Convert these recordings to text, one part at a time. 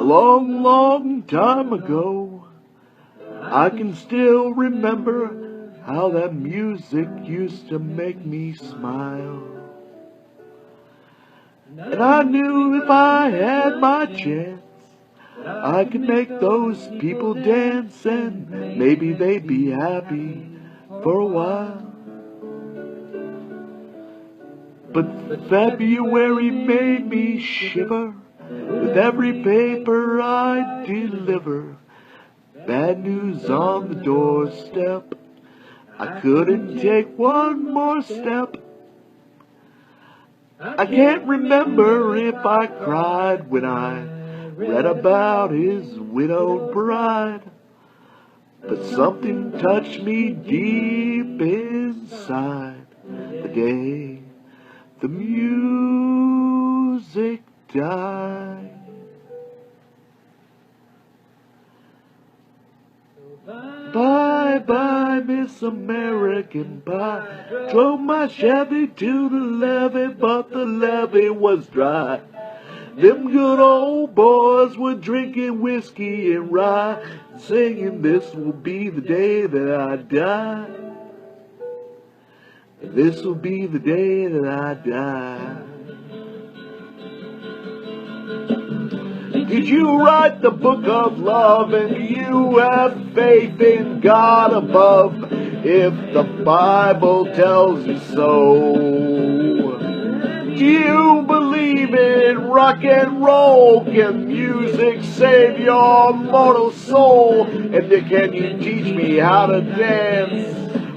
long, long time ago. I can still remember how that music used to make me smile. And I knew if I had my chance, I could make those people dance, and maybe they'd be happy for a while. But February made me shiver with every paper I deliver. Bad news on the doorstep. I couldn't take one more step. I can't remember if I cried when I read about his widowed bride, but something touched me deep inside the day the music died. Bye bye, Miss American Pie. Drove my Chevy to the levee, but the levee was dry. Them good old boys were drinking whiskey and rye, singing, "This will be the day that I die. This will be the day that I die." Did you write the book of love, and do you have faith in God above? If the Bible tells you so, do you believe in rock and roll? Can music save your mortal soul? And can you teach me how to dance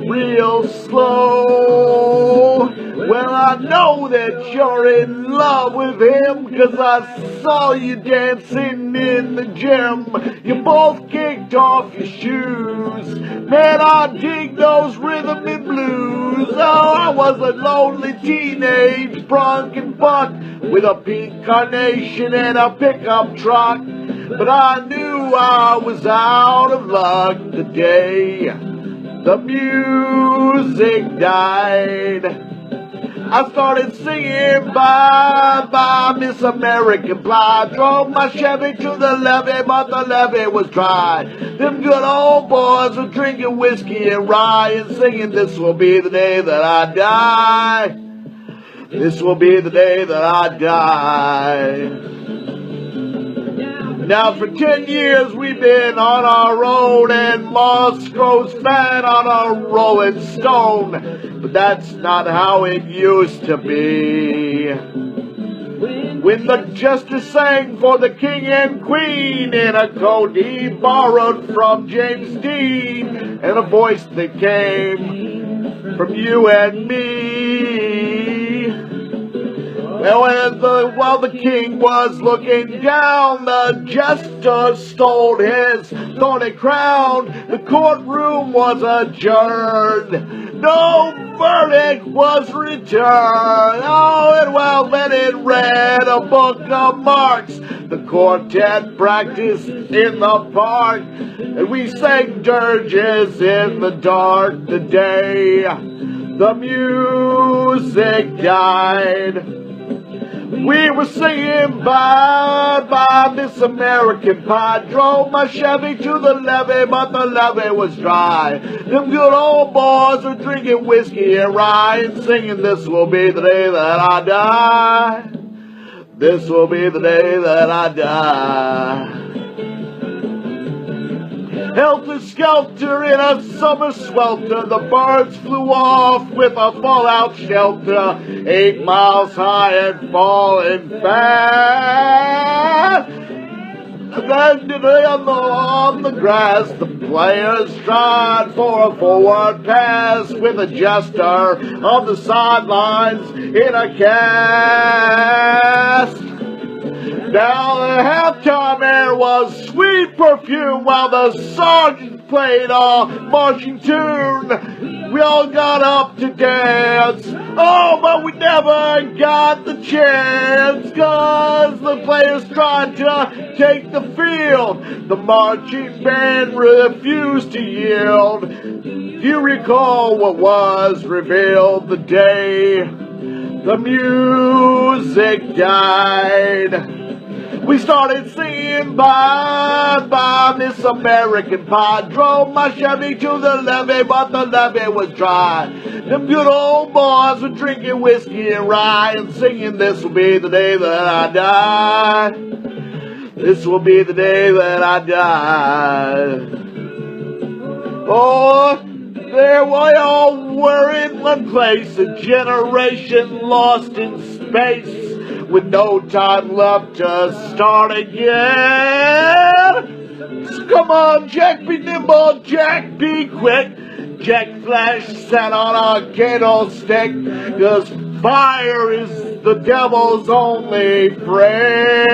real slow? Well, I know that you're in love with him, 'cause I saw you dancing in the gym. You both kicked off your shoes. Man, I dig those rhythm and blues. Oh, I was a lonely teenage drunken buck with a pink carnation and a pickup truck. But I knew I was out of luck the day the music died. I started singing "Bye Bye Miss American Pie." Drove my Chevy to the levee, but the levee was dry. Them good old boys were drinking whiskey and rye and singing, "This will be the day that I die. This will be the day that I die." Now for 10 years we've been on our road, and moss grows fat on a rolling stone. But that's not how it used to be. When the jester sang for the king and queen in a code he borrowed from James Dean, and a voice that came from you and me. Well, while the king was looking down, the jester stole his thorny crown. The courtroom was adjourned. No verdict was returned. Oh, and well, then it read a book of marks. The quartet practiced in the park, and we sang dirges in the dark the day the music died. We were singing "Bye Bye Miss American Pie." Drove my Chevy to the levee, but the levee was dry. Them good old boys were drinking whiskey and rye and singing, "This will be the day that I die. This will be the day that I die." Helter-skelter in a summer swelter, the birds flew off with a fallout shelter, 8 miles high and falling fast. Then on the grass, the players tried for a forward pass with a jester on the sidelines in a cast. Now the halftime air was sweet perfume while the sergeant played a marching tune. We all got up to dance, oh, but we never got the chance, 'cause the players tried to take the field. The marching band refused to yield. Do you recall what was revealed the day the music died? We started singing bye, bye, Miss American Pie. Drove my Chevy to the levee, but the levee was dry. Them good old boys were drinking whiskey and rye and singing, this will be the day that I die. This will be the day that I die. Oh, there we all were in one place, a generation lost in space, with no time left to start again. So come on, Jack, be nimble, Jack, be quick. Jack Flash sat on a candlestick, 'cause fire is the devil's only friend.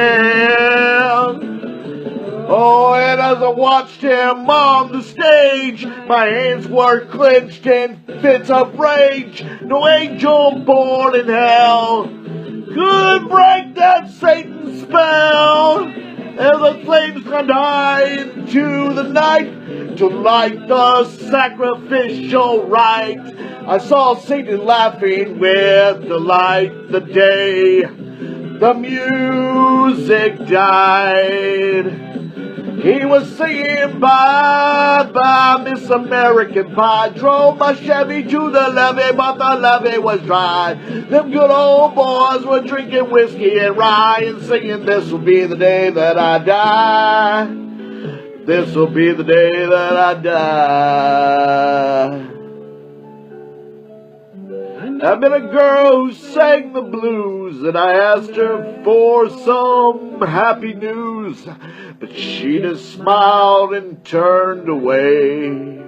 Oh, and as I watched him on the stage, my hands were clenched in fits of rage. No angel born in hell could break that Satan spell. As the flames climbed high into the night to light the sacrificial rite, I saw Satan laughing with delight the day the music died. He was singing bye, bye, Miss American Pie. Drove my Chevy to the levee, but the levee was dry. Them good old boys were drinking whiskey and rye and singing, this will be the day that I die. This will be the day that I die. I met a girl who sang the blues, and I asked her for some happy news, but she just smiled and turned away.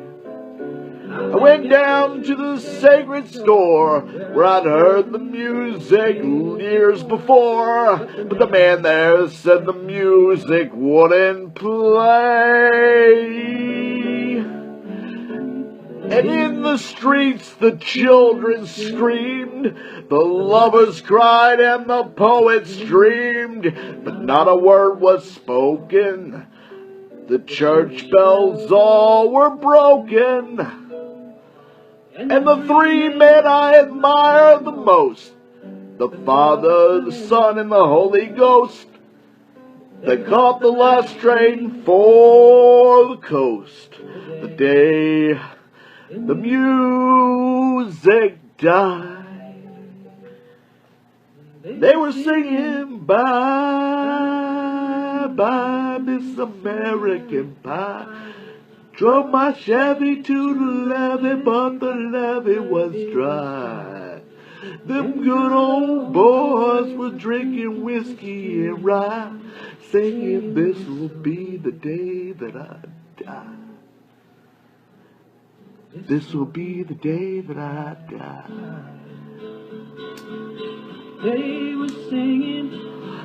I went down to the sacred store where I'd heard the music years before, but the man there said the music wouldn't play. And in the streets the children screamed, the lovers cried and the poets dreamed, but not a word was spoken. The church bells all were broken. And the three men I admire the most, the Father, the Son, and the Holy Ghost, they caught the last train for the coast the day the music died. They were singing bye, bye, Miss American Pie. Drove my Chevy to the levee, but the levee was dry. Them good old boys were drinking whiskey and rye, singing, this will be the day that I die. This will be the day that I die. They were singing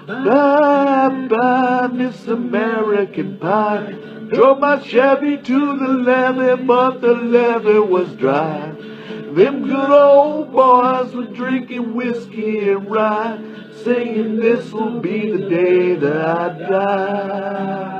bye, bye, Miss American Pie. Drove my Chevy to the levee, but the levee was dry. Them good old boys were drinking whiskey and rye, singing, this will be the day that I die.